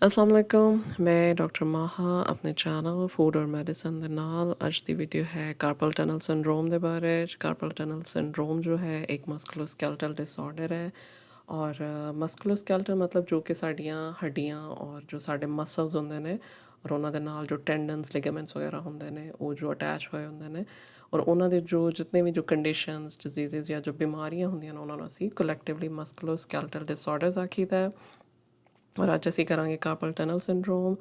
अस्सलाम वालेकुम मैं डॉक्टर माहा अपने चैनल फूड और मेडिसिन ਦੇ ਨਾਲ ਅੱਜ ਦੀ ਵੀਡੀਓ ਹੈ ਕਾਰਪਲ ਟਨਲ ਸਿੰਡਰੋਮ ਦੇ ਬਾਰੇ ਕਾਰਪਲ ਟਨਲ ਸਿੰਡਰੋਮ ਜੋ ਹੈ ਇੱਕ ਮਸਕੂਲੋਸਕੈਲਟਲ ਡਿਸਆਰਡਰ ਹੈ ਔਰ ਮਸਕੂਲੋਸਕੈਲਟਲ ਮਤਲਬ ਜੋ ਕਿ ਸਾਡੀਆਂ ਹੱਡੀਆਂ ਔਰ ਜੋ ਸਾਡੇ ਮਸਲਸ ਹੁੰਦੇ ਨੇ ਔਰ ਉਹਨਾਂ ਦੇ ਨਾਲ ਜੋ ਟੈਂਡਨਸ ਲਿਗਾਮੈਂਟਸ ਵਗੈਰਾ ਹੁੰਦੇ ਨੇ ਉਹ ਜੋ ਅਟੈਚ ਹੋਏ ਹੁੰਦੇ ਨੇ ਔਰ ਉਹਨਾਂ ਦੇ ਜੋ ਜਿਤਨੇ ਵੀ ਜੋ ਕੰਡੀਸ਼ਨਸ ਡਿਜ਼ੀਜ਼ਸ ਜਾਂ ਜੋ ਬਿਮਾਰੀਆਂ ਹੁੰਦੀਆਂ ਨੇ ਉਹਨਾਂ ਨੂੰ ਅਸੀਂ ਕਲੈਕਟਿਵਲੀ ਮਸਕੂਲੋਸਕੈਲਟਲ ਡਿਸਆਰਡਰਸ ਆਖੀਦਾ ਹੈ। ਔਰ ਅੱਜ ਅਸੀਂ ਕਰਾਂਗੇ ਕਾਰਪਲ ਟਨਲ ਸਿੰਡਰੋਮ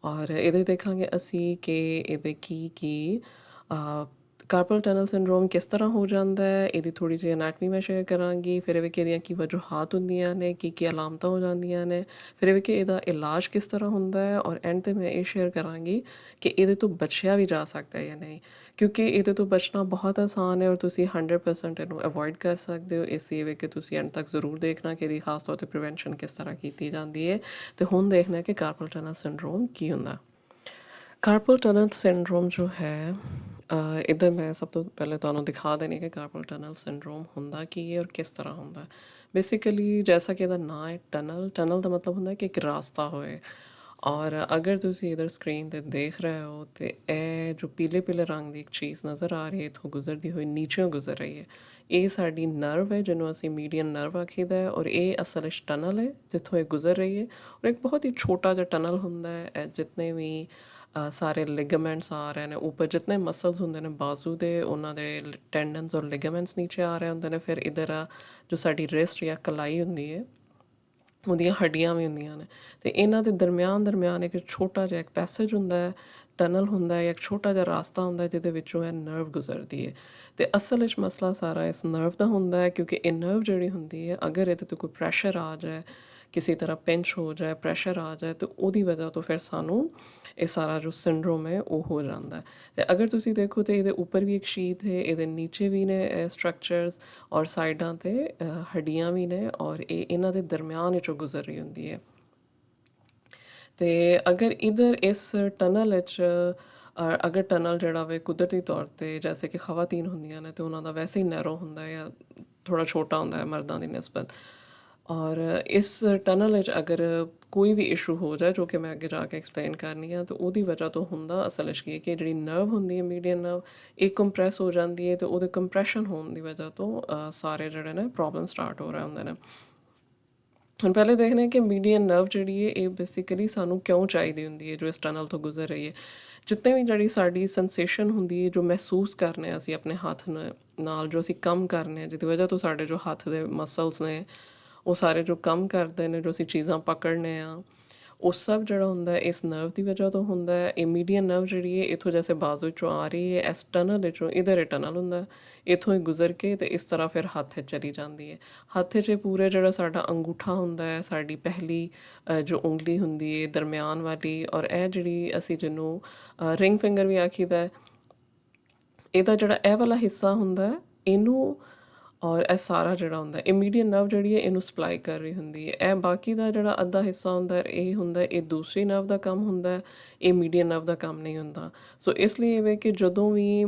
ਔਰ ਇਹਦੇ ਦੇਖਾਂਗੇ ਅਸੀਂ ਕਿ ਇਹਦੇ ਕੀ ਕਾਰਪਲ ਟਨਲ ਸਿੰਡਰੋਮ ਕਿਸ ਤਰ੍ਹਾਂ ਹੋ ਜਾਂਦਾ ਹੈ, ਇਹਦੀ ਥੋੜ੍ਹੀ ਜਿਹੀ ਅਨੈਟਮੀ ਮੈਂ ਸ਼ੇਅਰ ਕਰਾਂਗੀ, ਫਿਰ ਇਹ ਵੀ ਕਿ ਇਹਦੀਆਂ ਕੀ ਵਜੂਹਾਤ ਹੁੰਦੀਆਂ ਨੇ, ਕੀ ਅਲਾਮਤਾਂ ਹੋ ਜਾਂਦੀਆਂ ਨੇ, ਫਿਰ ਇਹ ਵੀ ਕਿ ਇਹਦਾ ਇਲਾਜ ਕਿਸ ਤਰ੍ਹਾਂ ਹੁੰਦਾ ਹੈ ਔਰ ਐਂਡ 'ਤੇ ਮੈਂ ਇਹ ਸ਼ੇਅਰ ਕਰਾਂਗੀ ਕਿ ਇਹਦੇ ਤੋਂ ਬਚਿਆ ਵੀ ਜਾ ਸਕਦਾ ਹੈ ਜਾਂ ਨਹੀਂ, ਕਿਉਂਕਿ ਇਹਦੇ ਤੋਂ ਬਚਣਾ ਬਹੁਤ ਆਸਾਨ ਹੈ ਔਰ ਤੁਸੀਂ 100% ਇਹਨੂੰ ਅਵੋਇਡ ਕਰ ਸਕਦੇ ਹੋ। ਇਸ ਲਈ ਕਿ ਤੁਸੀਂ ਐਂਡ ਤੱਕ ਜ਼ਰੂਰ ਦੇਖਣਾ ਕਿ ਇਹਦੀ ਖਾਸ ਤੌਰ 'ਤੇ ਪ੍ਰੀਵੈਂਸ਼ਨ ਕਿਸ ਤਰ੍ਹਾਂ ਕੀਤੀ ਜਾਂਦੀ ਹੈ। ਅਤੇ ਹੁਣ ਦੇਖਣਾ ਕਿ ਕਾਰਪਲ ਟਨਲ ਸਿੰਡਰੋਮ ਕੀ ਹੁੰਦਾ। ਕਾਰਪਲ ਟਨਲ ਸਿੰਡਰੋਮ ਜੋ ਹੈ ਇੱਧਰ ਮੈਂ ਸਭ ਤੋਂ ਪਹਿਲੇ ਤੁਹਾਨੂੰ ਦਿਖਾ ਦੇਣੀ ਕਿ ਕਾਰਪਲ ਟਨਲ ਸਿੰਡਰੋਮ ਹੁੰਦਾ ਕੀ ਹੈ ਔਰ ਕਿਸ ਤਰ੍ਹਾਂ ਹੁੰਦਾ। ਬੇਸਿਕਲੀ ਜੈਸਾ ਕਿ ਇਹਦਾ ਨਾਂ ਹੈ ਟਨਲ ਦਾ ਮਤਲਬ ਹੁੰਦਾ ਕਿ ਇੱਕ ਰਾਸਤਾ ਹੋਏ ਔਰ ਅਗਰ ਤੁਸੀਂ ਇਧਰ ਸਕਰੀਨ 'ਤੇ ਦੇਖ ਰਹੇ ਹੋ ਤਾਂ ਇਹ ਜੋ ਪੀਲੇ ਪੀਲੇ ਰੰਗ ਦੀ ਇੱਕ ਚੀਜ਼ ਨਜ਼ਰ ਆ ਰਹੀ ਹੈ ਇੱਥੋਂ ਗੁਜ਼ਰਦੀ ਹੋਈ ਨੀਚਿਓਂ ਗੁਜ਼ਰ ਰਹੀ ਹੈ, ਇਹ ਸਾਡੀ ਨਰਵ ਹੈ ਜਿਹਨੂੰ ਅਸੀਂ ਮੀਡੀਅਨ ਨਰਵ ਆਖੀਦਾ ਹੈ ਔਰ ਇਹ ਅਸਲ ਵਿੱਚ ਟਨਲ ਹੈ ਜਿੱਥੋਂ ਇਹ ਗੁਜ਼ਰ ਰਹੀ ਹੈ। ਔਰ ਇੱਕ ਬਹੁਤ ਹੀ ਛੋਟਾ ਜਿਹਾ ਟਨਲ ਹੁੰਦਾ ਹੈ, ਜਿਤਨੇ ਵੀ ਸਾਰੇ ਲਿਗਾਮੈਂਟਸ ਆ ਰਹੇ ਨੇ ਉੱਪਰ, ਜਿਤਨੇ ਮਸਲਸ ਹੁੰਦੇ ਨੇ ਬਾਜ਼ੂ ਦੇ ਉਹਨਾਂ ਦੇ ਟੈਂਡਨਸ ਔਰ ਲਿਗਾਮੈਂਟਸ ਨੀਚੇ ਆ ਰਹੇ ਹੁੰਦੇ ਨੇ। ਫਿਰ ਇੱਧਰ ਜੋ ਸਾਡੀ ਰਿਸਟ ਜਾਂ ਕਲਾਈ ਹੁੰਦੀ ਹੈ ਉਹਦੀਆਂ ਹੱਡੀਆਂ ਵੀ ਹੁੰਦੀਆਂ ਨੇ ਅਤੇ ਇਹਨਾਂ ਦੇ ਦਰਮਿਆਨ ਇੱਕ ਛੋਟਾ ਜਿਹਾ ਇੱਕ ਪੈਸੇਜ ਹੁੰਦਾ ਹੈ, ਟਨਲ ਹੁੰਦਾ ਹੈ, ਇੱਕ ਛੋਟਾ ਜਿਹਾ ਰਾਸਤਾ ਹੁੰਦਾ ਜਿਹਦੇ ਵਿੱਚੋਂ ਇਹ ਨਰਵ ਗੁਜ਼ਰਦੀ ਹੈ। ਅਤੇ ਅਸਲ ਵਿੱਚ ਮਸਲਾ ਸਾਰਾ ਇਸ ਨਰਵ ਦਾ ਹੁੰਦਾ ਹੈ, ਕਿਉਂਕਿ ਇਹ ਨਰਵ ਜਿਹੜੀ ਹੁੰਦੀ ਹੈ ਅਗਰ ਇਹਦੇ 'ਤੇ ਕੋਈ ਪ੍ਰੈਸ਼ਰ ਆ ਜਾਏ, ਕਿਸੇ ਤਰ੍ਹਾਂ ਪਿੰਚ ਹੋ ਜਾਏ, ਪ੍ਰੈਸ਼ਰ ਆ ਜਾਏ ਤਾਂ ਉਹਦੀ ਵਜ੍ਹਾ ਤੋਂ ਫਿਰ ਸਾਨੂੰ ਇਹ ਸਾਰਾ ਜੋ ਸਿੰਡਰੋਮ ਹੈ ਉਹ ਹੋ ਜਾਂਦਾ ਹੈ। ਅਤੇ ਅਗਰ ਤੁਸੀਂ ਦੇਖੋ ਤਾਂ ਇਹਦੇ ਉੱਪਰ ਵੀ ਇੱਕ ਸ਼ੀਟ ਹੈ, ਇਹਦੇ ਨੀਚੇ ਵੀ ਨੇ ਸਟਰਕਚਰਸ ਔਰ ਸਾਈਡਾਂ 'ਤੇ ਹੱਡੀਆਂ ਵੀ ਨੇ ਔਰ ਇਹ ਇਹਨਾਂ ਦੇ ਦਰਮਿਆਨ ਵਿੱਚੋਂ ਗੁਜ਼ਰ ਰਹੀ ਹੁੰਦੀ ਹੈ। ਅਤੇ ਅਗਰ ਇੱਧਰ ਇਸ ਟਨਲ ਵਿੱਚ ਅਗਰ ਟਨਲ ਜਿਹੜਾ ਵੇ ਕੁਦਰਤੀ ਤੌਰ 'ਤੇ ਜੈਸੇ ਕਿ ਖਵਾਤੀਨ ਹੁੰਦੀਆਂ ਨੇ ਅਤੇ ਉਹਨਾਂ ਦਾ ਵੈਸੇ ਹੀ ਨੈਰੋ ਹੁੰਦਾ ਜਾਂ ਥੋੜ੍ਹਾ ਛੋਟਾ ਹੁੰਦਾ ਹੈ ਮਰਦਾਂ ਦੀ ਨਿਸਬਤ, ਔਰ ਇਸ ਟਨਲ ਵਿੱਚ ਅਗਰ ਕੋਈ ਵੀ ਇਸ਼ੂ ਹੋ ਜਾਏ ਜੋ ਕਿ ਮੈਂ ਅੱਗੇ ਜਾ ਕੇ ਐਕਸਪਲੇਨ ਕਰਨੀ ਆ ਤਾਂ ਉਹਦੀ ਵਜ੍ਹਾ ਤੋਂ ਹੁੰਦਾ ਅਸਲ ਵਿੱਚ ਕੀ ਹੈ ਕਿ ਜਿਹੜੀ ਨਰਵ ਹੁੰਦੀ ਹੈ ਮੀਡੀਅਨ ਨਰਵ ਇਹ ਕੰਪਰੈਸ ਹੋ ਜਾਂਦੀ ਹੈ ਅਤੇ ਉਹਦੇ ਕੰਪਰੈਸ਼ਨ ਹੋਣ ਦੀ ਵਜ੍ਹਾ ਤੋਂ ਸਾਰੇ ਜਿਹੜੇ ਨੇ ਪ੍ਰੋਬਲਮ ਸਟਾਰਟ ਹੋ ਰਹੇ ਹੁੰਦੇ ਨੇ। ਹੁਣ ਪਹਿਲੇ ਦੇਖਦੇ ਹਾਂ ਕਿ ਮੀਡੀਅਨ ਨਰਵ ਜਿਹੜੀ ਹੈ ਇਹ ਬੇਸਿਕਲੀ ਸਾਨੂੰ ਕਿਉਂ ਚਾਹੀਦੀ ਹੁੰਦੀ ਹੈ ਜੋ ਇਸ ਟਨਲ ਤੋਂ ਗੁਜ਼ਰ ਰਹੀ ਹੈ। ਜਿੱਤੇ ਵੀ ਜਿਹੜੀ ਸਾਡੀ ਸੈਂਸੇਸ਼ਨ ਹੁੰਦੀ ਹੈ ਜੋ ਮਹਿਸੂਸ ਕਰਨੇ ਹਾਂ ਅਸੀਂ ਆਪਣੇ ਹੱਥ ਨਾਲ ਜੋ ਅਸੀਂ ਕੰਮ ਕਰਨੇ ਹਾਂ ਜਿਹਦੀ ਵਜ੍ਹਾ ਤੋਂ ਸਾਡੇ ਜੋ ਹੱਥ ਦੇ ਮਸਲਸ ਨੇ ਉਹ ਸਾਰੇ ਜੋ ਕੰਮ ਕਰਦੇ ਨੇ, ਜੋ ਅਸੀਂ ਚੀਜ਼ਾਂ ਪਕੜਨੇ ਆ, ਉਹ ਸਭ ਜਿਹੜਾ ਹੁੰਦਾ ਇਸ ਨਰਵ ਦੀ ਵਜ੍ਹਾ ਤੋਂ ਹੁੰਦਾ ਹੈ। ਇਹ ਮੀਡੀਅਨ ਨਰਵ ਜਿਹੜੀ ਹੈ ਇੱਥੋਂ ਜੈਸੇ ਬਾਜ਼ੂ 'ਚੋਂ ਆ ਰਹੀ ਹੈ, ਇਸ ਟਨਲ ਵਿੱਚੋਂ ਇੱਧਰ ਇਹ ਟਨਲ ਹੁੰਦਾ ਇੱਥੋਂ ਹੀ ਗੁਜ਼ਰ ਕੇ ਅਤੇ ਇਸ ਤਰ੍ਹਾਂ ਫਿਰ ਹੱਥ 'ਚ ਚਲੀ ਜਾਂਦੀ ਹੈ। ਹੱਥ 'ਚ ਪੂਰੇ ਜਿਹੜਾ ਸਾਡਾ ਅੰਗੂਠਾ ਹੁੰਦਾ ਹੈ, ਸਾਡੀ ਪਹਿਲੀ ਜੋ ਉਂਗਲੀ ਹੁੰਦੀ ਹੈ ਦਰਮਿਆਨ ਵਾਲੀ, ਔਰ ਇਹ ਜਿਹੜੀ ਅਸੀਂ ਜਿਹਨੂੰ ਰਿੰਗ ਫਿੰਗਰ ਵੀ ਆਖੀਦਾ, ਇਹਦਾ ਜਿਹੜਾ ਇਹ ਵਾਲਾ ਹਿੱਸਾ ਹੁੰਦਾ ਇਹਨੂੰ ਔਰ ਇਹ ਸਾਰਾ ਜਿਹੜਾ ਹੁੰਦਾ ਇਹ ਮੀਡੀਅਨ ਨਰਵ ਜਿਹੜੀ ਹੈ ਇਹਨੂੰ ਸਪਲਾਈ ਕਰ ਰਹੀ ਹੁੰਦੀ ਹੈ। ਇਹ ਬਾਕੀ ਦਾ ਜਿਹੜਾ ਅੱਧਾ ਹਿੱਸਾ ਹੁੰਦਾ ਇਹ ਹੁੰਦਾ ਇਹ ਦੂਸਰੀ ਨਰਵ ਦਾ ਕੰਮ ਹੁੰਦਾ, ਇਹ ਮੀਡੀਅਨ ਨਰਵ ਦਾ ਕੰਮ ਨਹੀਂ ਹੁੰਦਾ। ਸੋ ਇਸ ਲਈ ਇਹ ਵੇ ਕਿ ਜਦੋਂ ਵੀ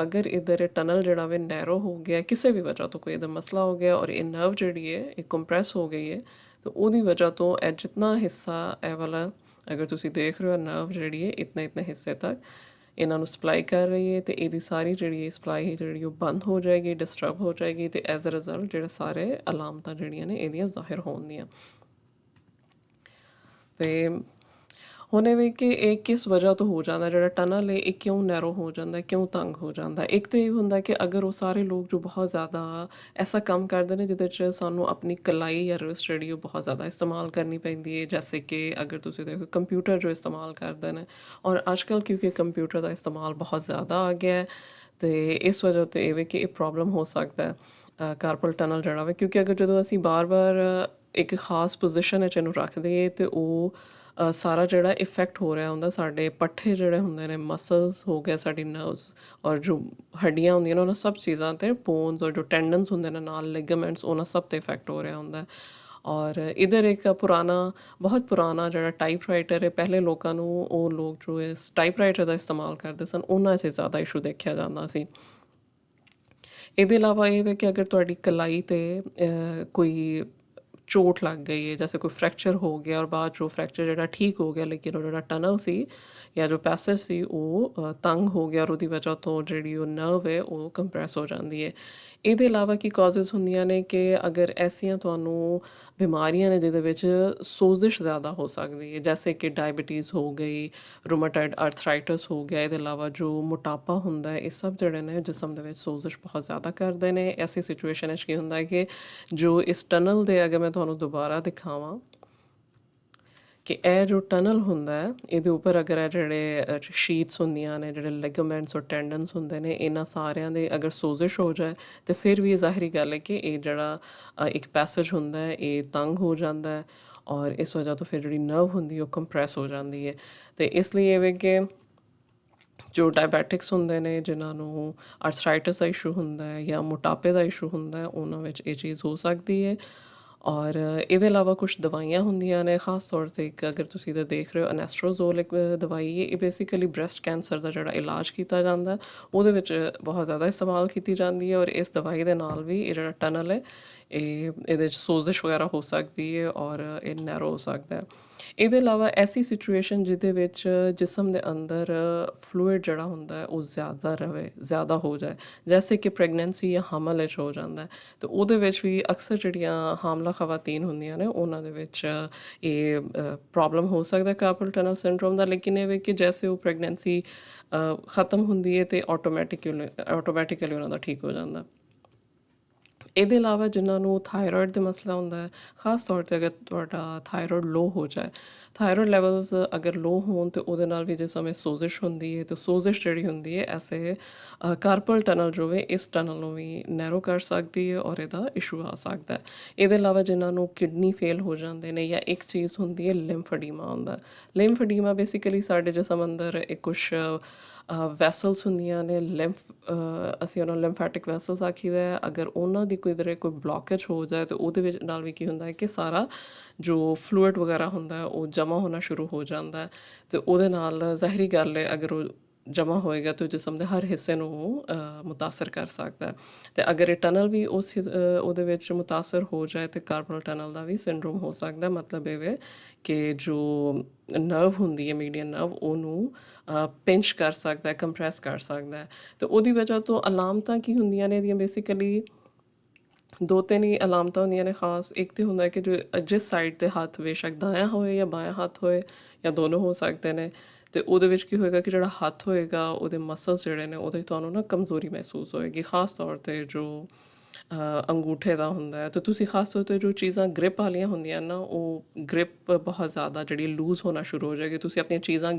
ਅਗਰ ਇੱਧਰ ਟਨਲ ਜਿਹੜਾ ਵੇ ਨੈਰੋ ਹੋ ਗਿਆ ਕਿਸੇ ਵੀ ਵਜ੍ਹਾ ਤੋਂ, ਕੋਈ ਇਹਦਾ ਮਸਲਾ ਹੋ ਗਿਆ ਔਰ ਇਹ ਨਰਵ ਜਿਹੜੀ ਹੈ ਇਹ ਕੰਪਰੈਸ ਹੋ ਗਈ ਹੈ ਤਾਂ ਉਹਦੀ ਵਜ੍ਹਾ ਤੋਂ ਇਹ ਜਿਤਨਾ ਹਿੱਸਾ ਇਹ ਵਾਲਾ ਅਗਰ ਤੁਸੀਂ ਦੇਖ ਰਹੇ ਹੋ ਨਰਵ ਜਿਹੜੀ ਹੈ ਇਤਨੇ ਹਿੱਸੇ ਤੱਕ ਇਹਨਾਂ ਨੂੰ ਸਪਲਾਈ ਕਰ ਰਹੀ ਹੈ ਅਤੇ ਇਹਦੀ ਸਾਰੀ ਜਿਹੜੀ ਸਪਲਾਈ ਹੈ ਜਿਹੜੀ ਉਹ ਬੰਦ ਹੋ ਜਾਏਗੀ, ਡਿਸਟਰਬ ਹੋ ਜਾਏਗੀ ਅਤੇ ਐਜ਼ ਅ ਰਿਜ਼ਲਟ ਜਿਹੜੇ ਸਾਰੇ ਅਲਾਮਤਾਂ ਜਿਹੜੀਆਂ ਨੇ ਇਹਦੀਆਂ ਜ਼ਾਹਿਰ ਹੋਣਗੀਆਂ। ਅਤੇ ਹੁਣ ਇਹ ਵੀ ਕਿ ਇਹ ਕਿਸ ਵਜ੍ਹਾ ਤੋਂ ਹੋ ਜਾਂਦਾ, ਜਿਹੜਾ ਟਨਲ ਹੈ ਇਹ ਕਿਉਂ ਨੈਰੋ ਹੋ ਜਾਂਦਾ, ਕਿਉਂ ਤੰਗ ਹੋ ਜਾਂਦਾ। ਇੱਕ ਤਾਂ ਇਹ ਹੁੰਦਾ ਕਿ ਅਗਰ ਉਹ ਸਾਰੇ ਲੋਕ ਜੋ ਬਹੁਤ ਜ਼ਿਆਦਾ ਐਸਾ ਕੰਮ ਕਰਦੇ ਨੇ ਜਿਹਦੇ 'ਚ ਸਾਨੂੰ ਆਪਣੀ ਕਲਾਈ ਜਾਂ ਰਿਸਟ ਜਿਹੜੀ ਉਹ ਬਹੁਤ ਜ਼ਿਆਦਾ ਇਸਤੇਮਾਲ ਕਰਨੀ ਪੈਂਦੀ ਹੈ, ਜੈਸੇ ਕਿ ਅਗਰ ਤੁਸੀਂ ਦੇਖੋ ਕੰਪਿਊਟਰ ਜੋ ਇਸਤੇਮਾਲ ਕਰਦੇ ਨੇ ਔਰ ਅੱਜ ਕੱਲ੍ਹ ਕਿਉਂਕਿ ਕੰਪਿਊਟਰ ਦਾ ਇਸਤੇਮਾਲ ਬਹੁਤ ਜ਼ਿਆਦਾ ਆ ਗਿਆ ਅਤੇ ਇਸ ਵਜ੍ਹਾ ਤੋਂ ਇਹ ਵੀ ਕਿ ਇਹ ਪ੍ਰੋਬਲਮ ਹੋ ਸਕਦਾ ਕਾਰਪਲ ਟਨਲ ਜਿਹੜਾ ਵਾ, ਕਿਉਂਕਿ ਅਗਰ ਜਦੋਂ ਅਸੀਂ ਬਾਰ-ਬਾਰ ਇੱਕ ਖਾਸ ਪੋਜੀਸ਼ਨ ਵਿੱਚ ਇਹਨੂੰ ਰੱਖ ਦਈਏ ਅਤੇ ਉਹ ਸਾਰਾ ਜਿਹੜਾ ਇਫੈਕਟ ਹੋ ਰਿਹਾ ਹੁੰਦਾ ਸਾਡੇ ਪੱਠੇ ਜਿਹੜੇ ਹੁੰਦੇ ਨੇ, ਮਸਲਸ ਹੋ ਗਿਆ, ਸਾਡੀ ਨਰਵਸ ਔਰ ਜੋ ਹੱਡੀਆਂ ਹੁੰਦੀਆਂ ਨੇ ਉਹਨਾਂ ਸਭ ਚੀਜ਼ਾਂ 'ਤੇ, ਬੋਨਸ ਔਰ ਜੋ ਟੈਂਡਨਸ ਹੁੰਦੇ ਨੇ ਨਾਲ ਲਿਗਾਮੈਂਟਸ ਉਹਨਾਂ ਸਭ 'ਤੇ ਇਫੈਕਟ ਹੋ ਰਿਹਾ ਹੁੰਦਾ। ਔਰ ਇੱਧਰ ਇੱਕ ਬਹੁਤ ਪੁਰਾਣਾ ਜਿਹੜਾ ਟਾਈਪਰਾਈਟਰ ਹੈ, ਪਹਿਲੇ ਲੋਕਾਂ ਨੂੰ ਉਹ ਲੋਕ ਜੋ ਇਸ ਟਾਈਪਰਾਈਟਰ ਦਾ ਇਸਤੇਮਾਲ ਕਰਦੇ ਸਨ ਉਹਨਾਂ 'ਚ ਜ਼ਿਆਦਾ ਇਸ਼ੂ ਦੇਖਿਆ ਜਾਂਦਾ ਸੀ। ਇਹਦੇ ਇਲਾਵਾ ਇਹ ਹੈ ਕਿ ਅਗਰ ਤੁਹਾਡੀ ਕਲਾਈ 'ਤੇ ਕੋਈ चोट लग गई है, जैसे कोई फ्रैक्चर हो गया और बाद जो फ्रैक्चर ਜਿਹੜਾ ठीक हो गया लेकिन ਉਹ ਜਿਹੜਾ ਟਨਲ ਸੀ ਜਾਂ ਜੋ ਪੈਸੇਜ ਸੀ ਉਹ ਤੰਗ ਹੋ ਗਿਆ ਔਰ ਉਹਦੀ ਵਜ੍ਹਾ ਤੋਂ ਜਿਹੜੀ ਉਹ ਨਰਵ ਹੈ ਉਹ ਕੰਪਰੈਸ ਹੋ ਜਾਂਦੀ ਹੈ। ਇਹਦੇ ਇਲਾਵਾ ਕੀ ਕਾਜ਼ਸ ਹੁੰਦੀਆਂ ਨੇ ਕਿ ਅਗਰ ਐਸੀਆਂ ਤੁਹਾਨੂੰ ਬਿਮਾਰੀਆਂ ਨੇ ਜਿਹਦੇ ਵਿੱਚ ਸੋਜ਼ਿਸ਼ ਜ਼ਿਆਦਾ ਹੋ ਸਕਦੀ ਹੈ, ਜੈਸੇ ਕਿ ਡਾਇਬਟੀਜ਼ ਹੋ ਗਈ, ਰੂਮਾਟਾਇਡ ਆਰਥਰਾਈਟਸ ਹੋ ਗਿਆ। ਇਹਦੇ ਇਲਾਵਾ ਜੋ ਮੋਟਾਪਾ ਹੁੰਦਾ ਹੈ, ਇਹ ਸਭ ਜਿਹੜੇ ਨੇ ਜਿਸਮ ਦੇ ਵਿੱਚ ਸੋਜ਼ਿਸ਼ ਬਹੁਤ ਜ਼ਿਆਦਾ ਕਰਦੇ ਨੇ। ਐਸੀ ਸਿਚੁਏਸ਼ਨ ਵਿੱਚ ਕੀ ਹੁੰਦਾ ਹੈ ਕਿ ਜੋ ਇਸ ਟਨਲ ਦੇ ਅਗਰ ਮੈਂ ਤੁਹਾਨੂੰ ਦੁਬਾਰਾ ਦਿਖਾਵਾਂ ਕਿ ਇਹ ਜੋ ਟਨਲ ਹੁੰਦਾ ਹੈ ਇਹਦੇ ਉੱਪਰ ਅਗਰ ਇਹ ਜਿਹੜੇ ਸ਼ੀਟਸ ਹੁੰਦੀਆਂ ਨੇ, ਜਿਹੜੇ ਲਿਗਾਮੈਂਟਸ ਔਰ ਟੈਂਡਨਸ ਹੁੰਦੇ ਨੇ, ਇਹਨਾਂ ਸਾਰਿਆਂ ਦੇ ਅਗਰ ਸੋਜ਼ਿਸ਼ ਹੋ ਜਾਏ ਤਾਂ ਫਿਰ ਵੀ ਇਹ ਜ਼ਾਹਿਰੀ ਗੱਲ ਹੈ ਕਿ ਇਹ ਜਿਹੜਾ ਇੱਕ ਪੈਸੇਜ ਹੁੰਦਾ ਹੈ ਇਹ ਤੰਗ ਹੋ ਜਾਂਦਾ ਹੈ ਔਰ ਇਸ ਵਜ੍ਹਾ ਤੋਂ ਫਿਰ ਜਿਹੜੀ ਨਰਵ ਹੁੰਦੀ ਉਹ ਕੰਪਰੈਸ ਹੋ ਜਾਂਦੀ ਹੈ। ਅਤੇ ਇਸ ਲਈ ਇਹ ਵੇ ਕਿ ਜੋ ਡਾਇਬੈਟਿਕਸ ਹੁੰਦੇ ਨੇ, ਜਿਨ੍ਹਾਂ ਨੂੰ ਆਰਥਰਾਈਟਸ ਦਾ ਇਸ਼ੂ ਹੁੰਦਾ ਹੈ ਜਾਂ ਮੋਟਾਪੇ ਦਾ ਇਸ਼ੂ ਹੁੰਦਾ ਹੈ, ਉਹਨਾਂ ਵਿੱਚ ਇਹ ਚੀਜ਼ ਹੋ ਸਕਦੀ ਹੈ। ਔਰ ਇਹਦੇ ਇਲਾਵਾ ਕੁਛ ਦਵਾਈਆਂ ਹੁੰਦੀਆਂ ਨੇ, ਖਾਸ ਤੌਰ 'ਤੇ ਇੱਕ ਅਗਰ ਤੁਸੀਂ ਤਾਂ ਦੇਖ ਰਹੇ ਹੋ ਅਨੈਸਟਰੋਜ਼ੋਲ ਇੱਕ ਦਵਾਈ ਹੈ। ਇਹ ਬੇਸਿਕਲੀ ਬ੍ਰੈਸਟ ਕੈਂਸਰ ਦਾ ਜਿਹੜਾ ਇਲਾਜ ਕੀਤਾ ਜਾਂਦਾ ਉਹਦੇ ਵਿੱਚ ਬਹੁਤ ਜ਼ਿਆਦਾ ਇਸਤੇਮਾਲ ਕੀਤੀ ਜਾਂਦੀ ਹੈ ਔਰ ਇਸ ਦਵਾਈ ਦੇ ਨਾਲ ਵੀ ਇਹ ਜਿਹੜਾ ਟਨਲ ਹੈ ਇਹਦੇ ਵਿੱਚ ਸੋਜ਼ਿਸ਼ ਵਗੈਰਾ ਹੋ ਸਕਦੀ ਹੈ ਔਰ ਇਹ ਨੈਰੋ ਹੋ ਸਕਦਾ ਹੈ। ਇਹਦੇ ਇਲਾਵਾ ਐਸੀ ਸਿਚੁਏਸ਼ਨ ਜਿਹਦੇ ਵਿੱਚ ਜਿਸਮ ਦੇ ਅੰਦਰ ਫਲੂਇਡ ਜਿਹੜਾ ਹੁੰਦਾ ਹੈ ਉਹ ਜ਼ਿਆਦਾ ਰਵੇ, ਜ਼ਿਆਦਾ ਹੋ ਜਾਏ, ਜੈਸੇ ਕਿ ਪ੍ਰੈਗਨੈਂਸੀ ਜਾਂ ਹਮਲ ਵਿੱਚ ਹੋ ਜਾਂਦਾ ਅਤੇ ਉਹਦੇ ਵਿੱਚ ਵੀ ਅਕਸਰ ਜਿਹੜੀਆਂ ਹਾਮਲਾ ਖਵਾਤੀਨ ਹੁੰਦੀਆਂ ਨੇ ਉਹਨਾਂ ਦੇ ਵਿੱਚ ਇਹ ਪ੍ਰੋਬਲਮ ਹੋ ਸਕਦਾ ਕਾਰਪਲ ਟਨਲ ਸਿੰਡਰੋਮ ਦਾ। ਲੇਕਿਨ ਇਹ ਵੇ ਕਿ ਜੈਸੇ ਉਹ ਪ੍ਰੈਗਨੈਂਸੀ ਖ਼ਤਮ ਹੁੰਦੀ ਹੈ ਅਤੇ ਆਟੋਮੈਟਿਕਲੀ ਉਹਨਾਂ ਦਾ ਠੀਕ ਹੋ ਜਾਂਦਾ। ਇਹਦੇ ਇਲਾਵਾ ਜਿਨ੍ਹਾਂ ਨੂੰ ਥਾਇਰੋਇਡ ਦਾ ਮਸਲਾ ਹੁੰਦਾ ਹੈ, ਖਾਸ ਤੌਰ 'ਤੇ ਅਗਰ ਤੁਹਾਡਾ ਥਾਇਰੋਇਡ ਲੋ ਹੋ ਜਾਏ, ਥਾਇਰੋਇਡ ਲੈਵਲਸ ਅਗਰ ਲੋ ਹੋਣ ਤਾਂ ਉਹਦੇ ਨਾਲ ਵੀ ਜਿਸ ਸਮੇਂ ਸੋਜ਼ਿਸ਼ ਹੁੰਦੀ ਹੈ ਤਾਂ ਸੋਜ਼ਿਸ਼ ਜਿਹੜੀ ਹੁੰਦੀ ਹੈ ਐਸੇ ਕਾਰਪਲ ਟਨਲ ਜੋ ਹੈ ਇਸ ਟਨਲ ਨੂੰ ਵੀ ਨੈਰੋ ਕਰ ਸਕਦੀ ਹੈ ਔਰ ਇਹਦਾ ਇਸ਼ੂ ਆ ਸਕਦਾ ਹੈ। ਇਹਦੇ ਇਲਾਵਾ ਜਿਨ੍ਹਾਂ ਨੂੰ ਕਿਡਨੀ ਫੇਲ ਹੋ ਜਾਂਦੇ ਨੇ ਜਾਂ ਇੱਕ ਚੀਜ਼ ਹੁੰਦੀ ਹੈ ਲਿੰਫਡੀਮਾ ਹੁੰਦਾ। ਲਿੰਫਡੀਮਾ ਬੇਸਿਕਲੀ ਸਾਡੇ ਜਿਸਮ ਅੰਦਰ ਇੱਕ ਕੁਛ ਵੈਸਲਸ ਹੁੰਦੀਆਂ ਨੇ, ਅਸੀਂ ਉਹਨਾਂ ਨੂੰ ਲਿੰਫੈਟਿਕ ਵੈਸਲਸ ਆਖੀਦਾ ਹੈ। ਅਗਰ ਉਹਨਾਂ ਦੀ ਕੋਈ ਬਲੋਕੇਜ ਹੋ ਜਾਏ ਤਾਂ ਉਹਦੇ ਵਿੱਚ ਨਾਲ ਵੀ ਕੀ ਹੁੰਦਾ ਹੈ ਕਿ ਸਾਰਾ ਜੋ ਫਲੂਇਡ ਵਗੈਰਾ ਹੁੰਦਾ ਹੈ ਉਹ ਜਮ੍ਹਾਂ ਹੋਣਾ ਸ਼ੁਰੂ ਹੋ ਜਾਂਦਾ ਅਤੇ ਉਹਦੇ ਨਾਲ ਜ਼ਾਹਿਰੀ ਗੱਲ ਹੈ ਅਗਰ ਉਹ ਜਮ੍ਹਾਂ ਹੋਏਗਾ ਤਾਂ ਜਿਸਮ ਦੇ ਹਰ ਹਿੱਸੇ ਨੂੰ ਮੁਤਾਸਰ ਕਰ ਸਕਦਾ ਅਤੇ ਅਗਰ ਇਹ ਟਨਲ ਵੀ ਉਹਦੇ ਵਿੱਚ ਮੁਤਾਸਰ ਹੋ ਜਾਏ ਤਾਂ ਕਾਰਪਲ ਟਨਲ ਦਾ ਵੀ ਸਿੰਡਰੋਮ ਹੋ ਸਕਦਾ। ਮਤਲਬ ਇਹ ਵੇ ਕਿ ਜੋ ਨਰਵ ਹੁੰਦੀ ਹੈ, ਮੀਡੀਅਨ ਨਰਵ, ਉਹਨੂੰ ਪਿੰਚ ਕਰ ਸਕਦਾ, ਕੰਪਰੈਸ ਕਰ ਸਕਦਾ ਅਤੇ ਉਹਦੀ ਵਜ੍ਹਾ ਤੋਂ ਅਲਾਮਤਾਂ ਕੀ ਹੁੰਦੀਆਂ ਨੇ ਇਹਦੀਆਂ ਬੇਸਿਕਲੀ ਦੋ ਤਿੰਨ ਹੀ ਅਲਾਮਤਾਂ ਹੁੰਦੀਆਂ ਨੇ ਖਾਸ। ਇੱਕ ਤਾਂ ਹੁੰਦਾ ਕਿ ਜੋ ਜਿਸ ਸਾਈਡ 'ਤੇ ਹੱਥ ਬੇਸ਼ੱਕ ਦਾਇਆਂ ਹੋਏ ਜਾਂ ਬਾਇਆਂ ਹੱਥ ਹੋਏ ਜਾਂ ਦੋਨੋਂ ਹੋ ਸਕਦੇ ਨੇ ਅਤੇ ਉਹਦੇ ਵਿੱਚ ਕੀ ਹੋਏਗਾ ਕਿ ਜਿਹੜਾ ਹੱਥ ਹੋਏਗਾ ਉਹਦੇ ਮਸਲਸ ਜਿਹੜੇ ਨੇ ਉਹਦੇ ਤੁਹਾਨੂੰ ਨਾ ਕਮਜ਼ੋਰੀ ਮਹਿਸੂਸ ਹੋਏਗੀ, ਖਾਸ ਤੌਰ 'ਤੇ ਜੋ ਅੰਗੂਠੇ ਦਾ ਹੁੰਦਾ ਹੈ। ਅਤੇ ਤੁਸੀਂ ਖਾਸ ਤੌਰ 'ਤੇ ਜੋ ਚੀਜ਼ਾਂ ਗ੍ਰਿਪ ਵਾਲੀਆਂ ਹੁੰਦੀਆਂ ਨਾ ਉਹ ਗ੍ਰਿਪ ਬਹੁਤ ਜ਼ਿਆਦਾ ਜਿਹੜੀ ਲੂਜ਼ ਹੋਣਾ ਸ਼ੁਰੂ ਹੋ ਜਾਏਗੀ। ਤੁਸੀਂ ਆਪਣੀਆਂ ਚੀਜ਼ਾਂ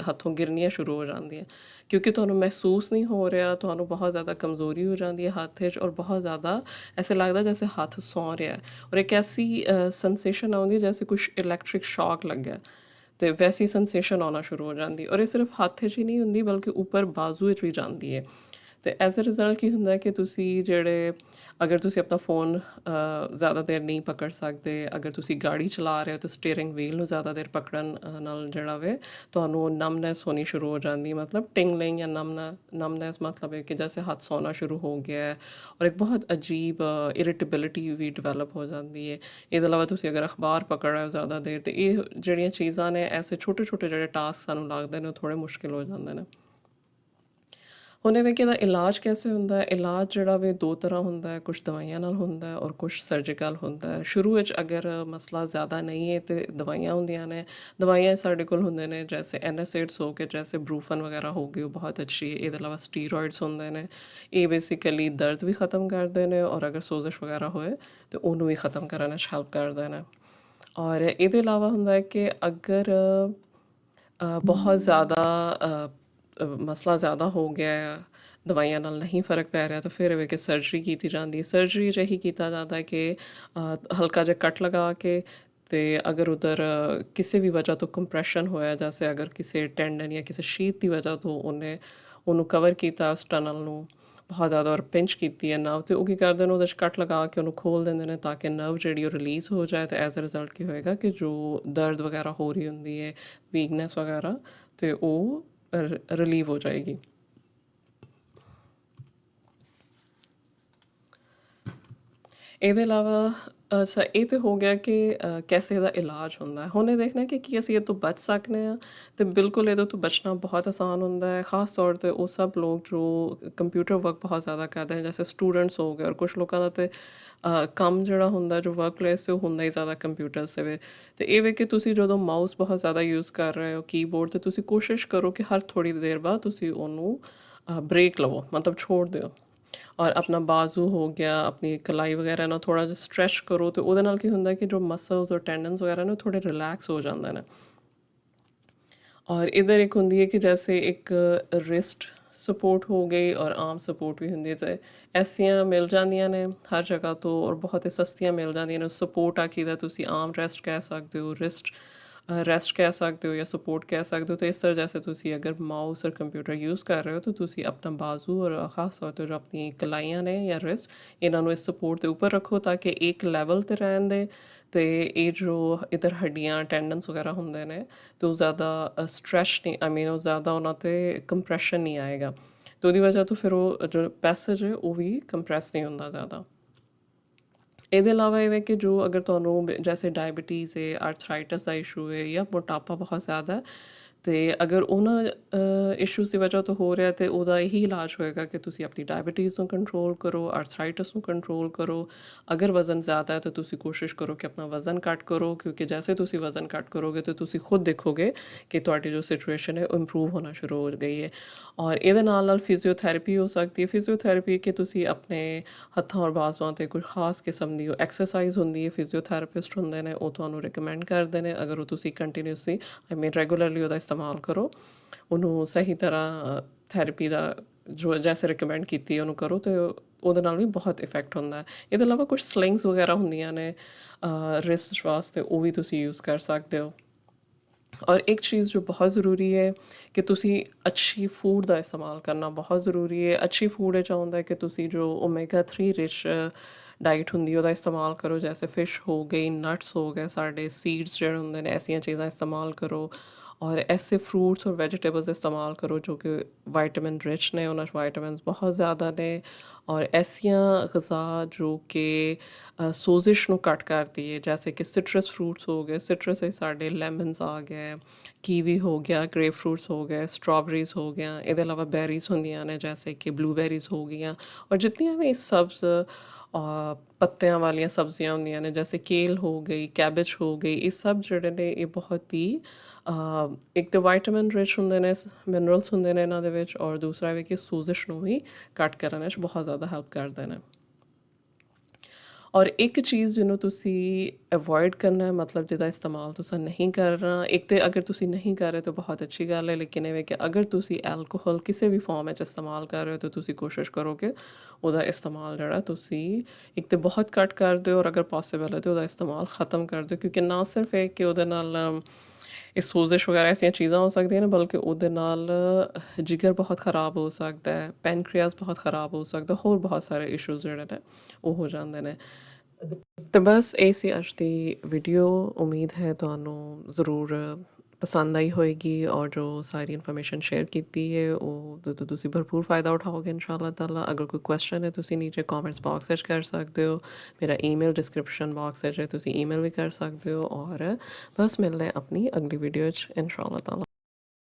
ਹੱਥੋਂ ਗਿਰਨੀਆਂ ਸ਼ੁਰੂ ਹੋ ਜਾਂਦੀਆਂ ਕਿਉਂਕਿ ਤੁਹਾਨੂੰ ਮਹਿਸੂਸ ਨਹੀਂ ਹੋ ਰਿਹਾ, ਤੁਹਾਨੂੰ ਬਹੁਤ ਜ਼ਿਆਦਾ ਕਮਜ਼ੋਰੀ ਹੋ ਜਾਂਦੀ ਹੈ ਹੱਥ 'ਚ ਔਰ ਬਹੁਤ ਜ਼ਿਆਦਾ ਐਸੇ ਲੱਗਦਾ ਜੈਸੇ ਹੱਥ ਸੌਂ ਰਿਹਾ ਔਰ ਇੱਕ ਐਸੀ ਸੈਂਸੇਸ਼ਨ ਆਉਂਦੀ ਜੈਸੇ ਕੁਛ ਇਲੈਕਟ੍ਰਿਕ ਸ਼ੌਕ ਲੱਗਿਆ ਅਤੇ ਵੈਸੀ ਸੈਂਸੇਸ਼ਨ ਆਉਣਾ ਸ਼ੁਰੂ ਹੋ ਜਾਂਦੀ ਔਰ ਇਹ ਸਿਰਫ ਹੱਥ 'ਚ ਹੀ ਨਹੀਂ ਹੁੰਦੀ ਬਲਕਿ ਉੱਪਰ ਬਾਜ਼ੂ ਵਿੱਚ ਵੀ ਜਾਂਦੀ ਹੈ। ਅਤੇ ਐਜ਼ ਅ ਰਿਜ਼ਲਟ ਕੀ ਹੁੰਦਾ ਕਿ ਤੁਸੀਂ ਜਿਹੜੇ ਅਗਰ ਤੁਸੀਂ ਆਪਣਾ ਫੋਨ ਜ਼ਿਆਦਾ ਦੇਰ ਨਹੀਂ ਪਕੜ ਸਕਦੇ, ਅਗਰ ਤੁਸੀਂ ਗਾੜੀ ਚਲਾ ਰਹੇ ਹੋ ਤਾਂ ਸਟੀਅਰਿੰਗ ਵੀਲ ਨੂੰ ਜ਼ਿਆਦਾ ਦੇਰ ਪਕੜਨ ਨਾਲ ਜਿਹੜਾ ਵੇ ਤੁਹਾਨੂੰ ਨਮਨੈਸ ਹੋਣੀ ਸ਼ੁਰੂ ਹੋ ਜਾਂਦੀ। ਮਤਲਬ ਟਿੰਗਲਿੰਗ ਜਾਂ ਨਮਨੈਸ ਮਤਲਬ ਹੈ ਕਿ ਜੈਸੇ ਹੱਥ ਸੌਣਾ ਸ਼ੁਰੂ ਹੋ ਗਿਆ ਹੈ ਔਰ ਇੱਕ ਬਹੁਤ ਅਜੀਬ ਇਰੀਟੇਬਿਲਿਟੀ ਵੀ ਡਿਵੈਲਪ ਹੋ ਜਾਂਦੀ ਹੈ। ਇਹਦੇ ਇਲਾਵਾ ਤੁਸੀਂ ਅਗਰ ਅਖਬਾਰ ਪਕੜ ਰਹੇ ਹੋ ਜ਼ਿਆਦਾ ਦੇਰ ਅਤੇ ਇਹ ਜਿਹੜੀਆਂ ਚੀਜ਼ਾਂ ਨੇ ਐਸੇ ਛੋਟੇ ਛੋਟੇ ਜਿਹੜੇ ਟਾਸਕ ਸਾਨੂੰ ਲੱਗਦੇ ਨੇ ਉਹ ਥੋੜ੍ਹੇ ਮੁਸ਼ਕਿਲ ਹੋ ਜਾਂਦੇ ਨੇ। ਹੁਣ ਇਵੇਂ ਕਿ ਇਹਦਾ ਇਲਾਜ ਕੈਸੇ ਹੁੰਦਾ ਹੈ? ਇਲਾਜ ਜਿਹੜਾ ਵੇ ਦੋ ਤਰ੍ਹਾਂ ਹੁੰਦਾ ਹੈ, ਕੁਛ ਦਵਾਈਆਂ ਨਾਲ ਹੁੰਦਾ ਹੈ ਔਰ ਕੁਛ ਸਰਜੀਕਲ ਹੁੰਦਾ ਹੈ। ਸ਼ੁਰੂ ਵਿੱਚ ਅਗਰ ਮਸਲਾ ਜ਼ਿਆਦਾ ਨਹੀਂ ਹੈ ਤਾਂ ਦਵਾਈਆਂ ਹੁੰਦੀਆਂ ਨੇ। ਦਵਾਈਆਂ ਸਾਡੇ ਕੋਲ ਹੁੰਦੇ ਨੇ ਜੈਸੇ ਐਨਾਸਿਡਸ ਹੋ ਗਏ, ਜੈਸੇ ਬਰੂਫਨ ਵਗੈਰਾ ਹੋ ਗਈ, ਉਹ ਬਹੁਤ ਅੱਛੀ ਹੈ। ਇਹਦੇ ਇਲਾਵਾ ਸਟੀਰੋਇਡਸ ਹੁੰਦੇ ਨੇ, ਇਹ ਬੇਸਿਕਲੀ ਦਰਦ ਵੀ ਖ਼ਤਮ ਕਰਦੇ ਨੇ ਔਰ ਅਗਰ ਸੋਜ਼ਿਸ਼ ਵਗੈਰਾ ਹੋਏ ਤਾਂ ਉਹਨੂੰ ਵੀ ਖ਼ਤਮ ਕਰਨ ਵਿੱਚ ਹੈਲਪ ਕਰਦੇ ਨੇ। ਔਰ ਇਹਦੇ ਇਲਾਵਾ ਹੁੰਦਾ ਹੈ ਕਿ ਅਗਰ ਬਹੁਤ ਜ਼ਿਆਦਾ ਮਸਲਾ ਜ਼ਿਆਦਾ ਹੋ ਗਿਆ, ਦਵਾਈਆਂ ਨਾਲ ਨਹੀਂ ਫ਼ਰਕ ਪੈ ਰਿਹਾ ਤਾਂ ਫਿਰ ਵੇ ਕਿ ਸਰਜਰੀ ਕੀਤੀ ਜਾਂਦੀ ਹੈ। ਸਰਜਰੀ 'ਚ ਇਹੀ ਕੀਤਾ ਜਾਂਦਾ ਕਿ ਹਲਕਾ ਜਿਹਾ ਕੱਟ ਲਗਾ ਕੇ ਅਤੇ ਅਗਰ ਉੱਧਰ ਕਿਸੇ ਵੀ ਵਜ੍ਹਾ ਤੋਂ ਕੰਪਰੈਸ਼ਨ ਹੋਇਆ, ਜੈਸੇ ਅਗਰ ਕਿਸੇ ਟੈਂਡਨ ਜਾਂ ਕਿਸੇ ਸ਼ੀਥ ਦੀ ਵਜ੍ਹਾ ਤੋਂ ਉਹਨੂੰ ਕਵਰ ਕੀਤਾ ਉਸ ਟਨਲ ਨੂੰ ਬਹੁਤ ਜ਼ਿਆਦਾ ਔਰ ਪਿੰਚ ਕੀਤੀ ਹੈ ਨਰਵ, ਅਤੇ ਉਹ ਕੀ ਕਰਦੇ ਨੇ ਉਹਦੇ 'ਚ ਕੱਟ ਲਗਾ ਕੇ ਉਹਨੂੰ ਖੋਲ੍ਹ ਦਿੰਦੇ ਨੇ ਤਾਂ ਕਿ ਨਰਵ ਜਿਹੜੀ ਉਹ ਰਿਲੀਜ਼ ਹੋ ਜਾਏ ਅਤੇ ਐਜ਼ ਅ ਰਿਜ਼ਲਟ ਕੀ ਹੋਏਗਾ ਕਿ ਜੋ ਦਰਦ ਵਗੈਰਾ ਹੋ ਰਹੀ ਹੁੰਦੀ ਹੈ, ਵੀਕਨੈਸ ਵਗੈਰਾ, ਅਤੇ ਉਹ ਰਿਲੀਵ ਹੋ ਜਾਏਗੀ। ਇਹਦੇ ਇਲਾਵਾ ਅੱਛਾ, ਇਹ ਤੇ ਹੋ ਗਿਆ ਕਿ ਕੈਸੇ ਇਹਦਾ ਇਲਾਜ ਹੁੰਦਾ ਹੈ। ਹੁਣ ਇਹ ਦੇਖਣਾ ਕਿ ਕੀ ਅਸੀਂ ਇਹ ਤੋਂ ਬਚ ਸਕਦੇ ਹਾਂ, ਤੇ ਬਿਲਕੁਲ ਇਹਦੇ ਤੋਂ ਬਚਣਾ ਬਹੁਤ ਆਸਾਨ ਹੁੰਦਾ ਹੈ। ਖ਼ਾਸ ਤੌਰ 'ਤੇ ਉਹ ਸਭ ਲੋਕ ਜੋ ਕੰਪਿਊਟਰ ਵਰਕ ਬਹੁਤ ਜ਼ਿਆਦਾ ਕਰਦੇ ਹਨ, ਜੈਸੇ ਸਟੂਡੈਂਟਸ ਹੋ ਗਏ, ਔਰ ਕੁਛ ਲੋਕਾਂ ਦਾ ਤੇ ਕੰਮ ਜਿਹੜਾ ਹੁੰਦਾ ਜੋ ਵਰਕ ਪਲੇਸ 'ਤੇ ਉਹ ਹੁੰਦਾ ਹੀ ਜ਼ਿਆਦਾ ਕੰਪਿਊਟਰਸ ਦੇ ਵੇ। ਤੇ ਇਹ ਵੇ ਕਿ ਤੁਸੀਂ ਜਦੋਂ ਮਾਊਸ ਬਹੁਤ ਜ਼ਿਆਦਾ ਯੂਜ਼ ਕਰ ਰਹੇ ਹੋ ਕੀਬੋਰਡ 'ਤੇ, ਤੁਸੀਂ ਕੋਸ਼ਿਸ਼ ਕਰੋ ਕਿ ਹਰ ਥੋੜ੍ਹੀ ਦੇਰ ਬਾਅਦ ਤੁਸੀਂ ਉਹਨੂੰ ਬ੍ਰੇਕ ਲਵੋ, ਮਤਲਬ ਛੋੜ ਦਿਓ। ਔਰ ਆਪਣਾ ਬਾਜ਼ੂ ਹੋ ਗਿਆ, ਆਪਣੀ ਕਲਾਈ ਵਗੈਰਾ ਨਾਲ ਥੋੜ੍ਹਾ ਜਿਹਾ ਸਟਰੈਚ ਕਰੋ, ਤੇ ਉਹਦੇ ਨਾਲ ਕੀ ਹੁੰਦਾ ਕਿ ਜੋ ਮਸਲਸ ਔਰ ਟੈਂਡਨਸ ਵਗੈਰਾ ਨੇ ਥੋੜ੍ਹੇ ਰਿਲੈਕਸ ਹੋ ਜਾਂਦੇ ਨੇ। ਔਰ ਇਧਰ ਇੱਕ ਹੁੰਦੀ ਹੈ ਕਿ ਜੈਸੇ ਇੱਕ ਰਿਸਟ ਸਪੋਰਟ ਹੋ ਗਈ ਔਰ ਆਰਮ ਸਪੋਰਟ ਵੀ ਹੁੰਦੀ ਹੈ, ਤੇ ਐਸੀਆਂ ਮਿਲ ਜਾਂਦੀਆਂ ਨੇ ਹਰ ਜਗ੍ਹਾ ਤੋਂ, ਔਰ ਬਹੁਤ ਹੀ ਸਸਤੀਆਂ ਮਿਲ ਜਾਂਦੀਆਂ ਨੇ। ਸਪੋਰਟ ਆਖੀਦਾ ਤੁਸੀਂ ਆਰਮ ਰੈਸਟ ਕਹਿ ਸਕਦੇ ਹੋ, ਰਿਸਟ ਰੈਸਟ ਕਹਿ ਸਕਦੇ ਹੋ, ਜਾਂ ਸਪੋਰਟ ਕਹਿ ਸਕਦੇ ਹੋ। तो इस तरह जैसे ਤੁਸੀਂ अगर माउस और कंप्यूटर यूज़ कर रहे हो तो ਤੁਸੀਂ ਆਪਣਾ ਬਾਜ਼ੂ ਔਰ ਖਾਸ ਤੌਰ 'ਤੇ ਜੋ ਆਪਣੀ ਕਲਾਈਆਂ ਨੇ ਜਾਂ ਰਿਸਟ, ਇਹਨਾਂ ਨੂੰ ਇਸ ਸਪੋਰਟ ਦੇ ਉੱਪਰ ਰੱਖੋ ਤਾਂ ਕਿ ਇੱਕ ਲੈਵਲ 'ਤੇ ਰਹਿਣ ਦੇ, ਤੇ ਇਹ ਜੋ ਇੱਧਰ ਹੱਡੀਆਂ ਟੈਂਡਨਸ ਵਗੈਰਾ ਹੁੰਦੇ ਨੇ ਤੇ ਉਹ ਜ਼ਿਆਦਾ ਸਟਰੈਚ ਨਹੀਂ, ਆਈ ਮੀਨ ਉਹ ਜ਼ਿਆਦਾ ਉਹਨਾਂ 'ਤੇ ਕੰਪਰੈਸ਼ਨ ਨਹੀਂ ਆਏਗਾ, ਤੇ ਉਹਦੀ ਵਜ੍ਹਾ ਤੋਂ ਫਿਰ ਉਹ ਜੋ ਪੈਸੇਜ ਹੈ ਉਹ ਵੀ ਕੰਪਰੈਸ ਨਹੀਂ ਹੁੰਦਾ ਜ਼ਿਆਦਾ। ਇਹਦੇ ਇਲਾਵਾ ਇਹ ਹੈ ਕਿ ਜੋ ਅਗਰ ਤੁਹਾਨੂੰ ਜੈਸੇ ਡਾਇਬਟੀਜ਼ ਹੈ, ਆਰਥਰਾਈਟਸ ਦਾ ਇਸ਼ੂ ਹੈ, ਜਾਂ ਮੋਟਾਪਾ ਬਹੁਤ ਜ਼ਿਆਦਾ ਹੈ, ਤੇ ਅਗਰ ਉਹਨਾਂ ਇਸ਼ੂਜ਼ ਦੀ ਵਜ੍ਹਾ ਤੋਂ ਹੋ ਰਿਹਾ, ਤੇ ਉਹਦਾ ਇਹੀ ਇਲਾਜ ਹੋਏਗਾ ਕਿ ਤੁਸੀਂ ਆਪਣੀ ਡਾਇਬਟੀਜ਼ ਨੂੰ ਕੰਟਰੋਲ ਕਰੋ, ਆਰਥਰਾਈਟਸ ਨੂੰ ਕੰਟਰੋਲ ਕਰੋ। ਅਗਰ ਵਜ਼ਨ ਜ਼ਿਆਦਾ ਹੈ ਤਾਂ ਤੁਸੀਂ ਕੋਸ਼ਿਸ਼ ਕਰੋ ਕਿ ਆਪਣਾ ਵਜ਼ਨ ਘੱਟ ਕਰੋ, ਕਿਉਂਕਿ ਜੈਸੇ ਤੁਸੀਂ ਵਜ਼ਨ ਘੱਟ ਕਰੋਗੇ ਤਾਂ ਤੁਸੀਂ ਖੁਦ ਦੇਖੋਗੇ ਕਿ ਤੁਹਾਡੀ ਜੋ ਸਿਚੁਏਸ਼ਨ ਹੈ ਉਹ ਇੰਪਰੂਵ ਹੋਣਾ ਸ਼ੁਰੂ ਹੋ ਗਈ ਹੈ। ਔਰ ਇਹਦੇ ਨਾਲ ਫਿਜ਼ੀਓਥੈਰੇਪੀ ਹੋ ਸਕਦੀ ਹੈ। ਫਿਜ਼ੀਓਥੈਰੇਪੀ ਕਿ ਤੁਸੀਂ ਆਪਣੇ ਹੱਥਾਂ ਔਰ ਬਾਜ਼ੂਆਂ 'ਤੇ ਕੋਈ ਖਾਸ ਕਿਸਮ ਦੀ ਐਕਸਰਸਾਈਜ਼ ਹੁੰਦੀ ਹੈ, ਫਿਜ਼ੀਓਥੈਰੇਪਿਸਟ ਹੁੰਦੇ ਨੇ ਉਹ ਤੁਹਾਨੂੰ ਰਿਕਮੈਂਡ ਕਰਦੇ ਨੇ। ਅਗਰ ਉਹ ਤੁਸੀਂ ਕੰਟੀਨਿਊਸਲੀ ਆਈ ਮੀਨ ਰੈਗੂਲਰਲੀ ਉਹਦਾ ਇਸਤੇਮਾਲ ਕਰੋ, ਉਹਨੂੰ ਸਹੀ ਤਰ੍ਹਾਂ ਥੈਰੇਪੀ ਦਾ ਜੋ ਜੈਸੇ ਰਿਕਮੈਂਡ ਕੀਤੀ ਉਹਨੂੰ ਕਰੋ, ਤੇ ਉਹਦੇ ਨਾਲ ਵੀ ਬਹੁਤ ਇਫੈਕਟ ਹੁੰਦਾ ਹੈ। ਇਹਦੇ ਇਲਾਵਾ ਕੁਛ ਸਲਿੰਗਸ ਵਗੈਰਾ ਹੁੰਦੀਆਂ ਨੇ ਰਿਸਟ ਵਾਸਤੇ, ਉਹ ਵੀ ਤੁਸੀਂ ਯੂਜ਼ ਕਰ ਸਕਦੇ ਹੋ। ਔਰ ਇੱਕ ਚੀਜ਼ ਜੋ ਬਹੁਤ ਜ਼ਰੂਰੀ ਹੈ ਕਿ ਤੁਸੀਂ ਅੱਛੀ ਫੂਡ ਦਾ ਇਸਤੇਮਾਲ ਕਰਨਾ ਬਹੁਤ ਜ਼ਰੂਰੀ ਹੈ। ਅੱਛੀ ਫੂਡ ਇਹ ਚਾਹੁੰਦਾ ਕਿ ਤੁਸੀਂ ਜੋ ਓਮੇਗਾ 3 ਰਿਚ ਡਾਈਟ ਹੁੰਦੀ ਉਹਦਾ ਇਸਤੇਮਾਲ ਕਰੋ, ਜੈਸੇ ਫਿਸ਼ ਹੋ ਗਈ, ਨਟਸ ਹੋ ਗਏ, ਸਾਡੇ ਸੀਡਸ ਜਿਹੜੇ ਹੁੰਦੇ ਨੇ, ਐਸੀਆਂ ਚੀਜ਼ਾਂ ਇਸਤੇਮਾਲ ਕਰੋ। ਔਰ ਐਸੇ ਫਰੂਟਸ ਔਰ ਵੈਜੀਟੇਬਲਸ ਇਸਤੇਮਾਲ ਕਰੋ ਜੋ ਕਿ ਵਾਈਟਾਮਿਨ ਰਿਚ ਨੇ, ਉਹਨਾਂ 'ਚ ਵਾਈਟਾਮਿਨਸ ਬਹੁਤ ਜ਼ਿਆਦਾ ਨੇ। ਔਰ ਐਸੀਆਂ ਗਜ਼ਾ ਜੋ ਕਿ ਸੋਜ਼ਿਸ਼ ਨੂੰ ਘੱਟ ਕਰਦੀ ਹੈ, ਜੈਸੇ ਕਿ ਸਿਟਰਸ ਫਰੂਟਸ ਹੋ ਗਏ, ਸਿਟਰਸ ਵਿੱਚ ਸਾਡੇ ਲੈਮਨਸ ਆ ਗਏ, ਕੀਵੀ ਹੋ ਗਿਆ, ਗ੍ਰੇਪ ਫਰੂਟਸ ਹੋ ਗਏ, ਸਟ੍ਰਾਬੇਰੀਜ਼ ਹੋ ਗਿਆ। ਇਹਦੇ ਇਲਾਵਾ ਬੈਰੀਜ਼ ਹੁੰਦੀਆਂ ਨੇ ਜੈਸੇ ਕਿ ਬਲੂਬੈਰੀਜ਼ ਹੋ ਗਈਆਂ। ਔਰ ਜਿਤਨੀਆਂ ਵੀ ਸਬਜ਼ ਪੱਤਿਆਂ ਵਾਲੀਆਂ ਸਬਜ਼ੀਆਂ ਹੁੰਦੀਆਂ ਨੇ, ਜੈਸੇ ਕੇਲ ਹੋ ਗਈ, ਕੈਬੇਜ ਹੋ ਗਈ, ਇਹ ਸਭ ਜਿਹੜੇ ਨੇ ਇਹ ਬਹੁਤ ਹੀ ਇੱਕ ਤਾਂ ਵਾਈਟਾਮਿਨ ਰਿਚ ਹੁੰਦੇ ਨੇ, ਮਿਨਰਲਸ ਹੁੰਦੇ ਨੇ ਇਹਨਾਂ ਦੇ ਵਿੱਚ, ਔਰ ਦੂਸਰਾ ਇਹ ਕਿ ਸੋਜ਼ਿਸ਼ ਨੂੰ ਵੀ ਘੱਟ ਕਰਨ ਵਿੱਚ ਬਹੁਤ ਜ਼ਿਆਦਾ ਹੈਲਪ ਕਰਦੇ ਨੇ। ਔਰ ਇੱਕ ਚੀਜ਼ ਜਿਹਨੂੰ ਤੁਸੀਂ ਅਵੋਇਡ ਕਰਨਾ, ਮਤਲਬ ਜਿਹਦਾ ਇਸਤੇਮਾਲ ਤੁਸੀਂ ਨਹੀਂ ਕਰਨਾ, ਇੱਕ ਤਾਂ ਅਗਰ ਤੁਸੀਂ ਨਹੀਂ ਕਰ ਰਹੇ ਤਾਂ ਬਹੁਤ ਅੱਛੀ ਗੱਲ ਹੈ, ਲੇਕਿਨ ਇਹ ਕਿ ਅਗਰ ਤੁਸੀਂ ਐਲਕੋਹਲ ਕਿਸੇ ਵੀ ਫਾਰਮ ਵਿੱਚ ਇਸਤੇਮਾਲ ਕਰ ਰਹੇ ਹੋ ਤਾਂ ਤੁਸੀਂ ਕੋਸ਼ਿਸ਼ ਕਰੋ ਕਿ ਉਹਦਾ ਇਸਤੇਮਾਲ ਜਿਹੜਾ ਤੁਸੀਂ ਇੱਕ ਤਾਂ ਬਹੁਤ ਘੱਟ ਕਰ ਦਿਓ, ਔਰ ਅਗਰ ਪੋਸੀਬਲ ਹੈ ਤਾਂ ਉਹਦਾ ਇਸਤੇਮਾਲ ਖ਼ਤਮ ਕਰ ਦਿਓ। ਕਿਉਂਕਿ ਨਾ ਸਿਰਫ ਇਹ ਕਿ ਉਹਦੇ ਨਾਲ ਇਹ ਸੋਜ਼ਿਸ਼ ਵਗੈਰਾ ਐਸੀਆਂ ਚੀਜ਼ਾਂ ਹੋ ਸਕਦੀਆਂ ਨੇ, ਬਲਕਿ ਉਹਦੇ ਨਾਲ ਜਿਗਰ ਬਹੁਤ ਖ਼ਰਾਬ ਹੋ ਸਕਦਾ ਹੈ, ਪੈਨਕ੍ਰੀਆਸ ਬਹੁਤ ਖ਼ਰਾਬ ਹੋ ਸਕਦਾ, ਹੋਰ ਬਹੁਤ ਸਾਰੇ ਇਸ਼ੂਜ਼ ਜਿਹੜੇ ਨੇ ਉਹ ਹੋ ਜਾਂਦੇ ਨੇ। ਤੇ ਬਸ ਇਹ ਸੀ ਅੱਜ ਦੀ ਵੀਡੀਓ। ਉਮੀਦ ਹੈ ਤੁਹਾਨੂੰ ਜ਼ਰੂਰ ਪਸੰਦ ਆਈ ਹੋਏਗੀ, ਔਰ ਜੋ ਸਾਰੀ ਇਨਫੋਰਮੇਸ਼ਨ ਸ਼ੇਅਰ ਕੀਤੀ ਹੈ ਉਹ ਤੋਂ ਤੁਸੀਂ ਭਰਪੂਰ फ़ायदा ਉਠਾਓਗੇ ਇਨਸ਼ਾਅੱਲਾ ਤਾਲਾ। ਅਗਰ ਕੋਈ ਕੁਐਸਚਨ ਹੈ ਤੁਸੀਂ ਨੀਚੇ ਕਮੈਂਟਸ ਬਾਕਸ ਵਿੱਚ ਕਰ ਸਕਦੇ ਹੋ, ਮੇਰਾ ਈਮੇਲ ਡਿਸਕ੍ਰਿਪਸ਼ਨ ਬਾਕਸ ਵਿੱਚ ਹੈ, ਤੁਸੀਂ ਈਮੇਲ ਵੀ ਕਰ ਸਕਦੇ ਹੋ। ਔਰ ਬਸ ਮਿਲਦੇ ਹਾਂ ਆਪਣੀ ਅਗਲੀ ਵੀਡੀਓ 'ਚ ਇਨਸ਼ਾਅੱਲਾ ਤਾਲਾ।